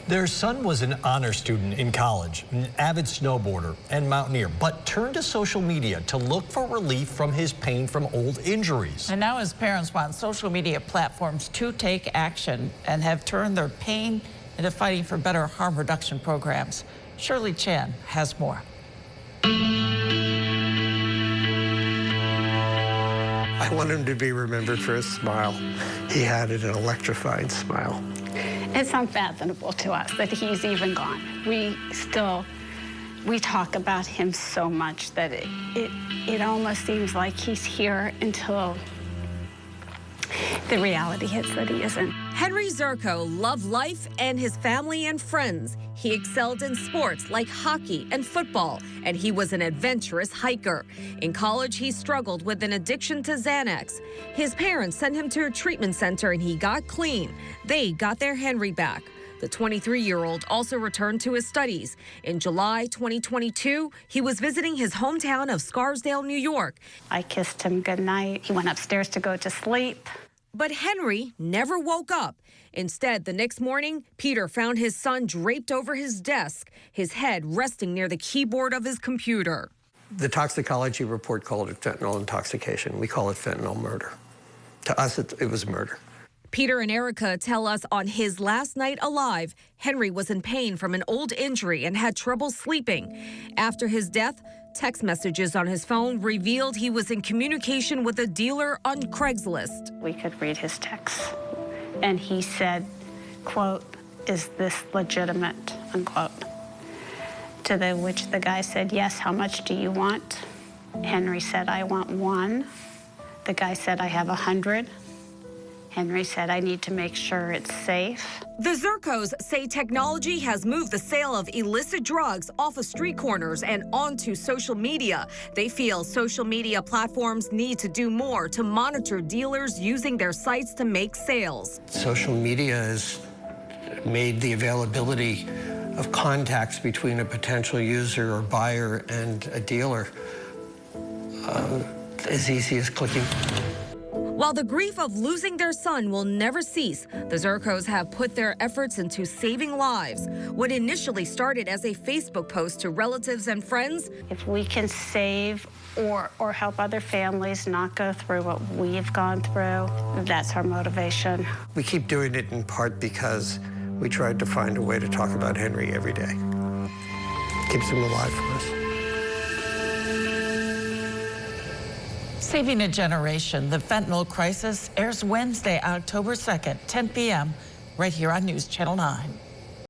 Their son was an honor student in college, an avid snowboarder and mountaineer, but turned to social media to look for relief from his pain from old injuries. And now his parents want social media platforms to take action and have turned their pain into fighting for better harm reduction programs. Shirley Chan has more. I want him to be remembered for his smile. He had an electrifying smile. It's unfathomable to us that he's even gone. We talk about him so much that it almost seems like he's here until the reality hits that he isn't. Henry Zerko loved life and his family and friends. He excelled in sports like hockey and football, and he was an adventurous hiker. In college, he struggled with an addiction to Xanax. His parents sent him to a treatment center, and he got clean. They got their Henry back. The 23-year-old also returned to his studies. In July 2022, he was visiting his hometown of Scarsdale, New York. I kissed him goodnight. He went upstairs to go to sleep. But Henry never woke up. Instead, the next morning, Peter found his son draped over his desk, his head resting near the keyboard of his computer. The toxicology report called it fentanyl intoxication. We call it fentanyl murder. To us, it was murder. Peter and Erica tell us on his last night alive, Henry was in pain from an old injury and had trouble sleeping. After his death, text messages on his phone revealed he was in communication with a dealer on Craigslist. We could read his texts, and he said, quote, "Is this legitimate?" unquote. To which the guy said, "Yes, how much do you want?" Henry said, "I want 1. The guy said, "I have 100. Henry said, "I need to make sure it's safe." The Zerkos say technology has moved the sale of illicit drugs off of street corners and onto social media. They feel social media platforms need to do more to monitor dealers using their sites to make sales. Social media has made the availability of contacts between a potential user or buyer and a dealer as easy as clicking. While the grief of losing their son will never cease, the Zerkos have put their efforts into saving lives. What initially started as a Facebook post to relatives and friends. If we can save or help other families not go through what we've gone through, that's our motivation. We keep doing it in part because we tried to find a way to talk about Henry every day. Keeps him alive for us. Saving a Generation, the fentanyl crisis, airs Wednesday, October 2nd, 10 p.m., right here on News Channel 9.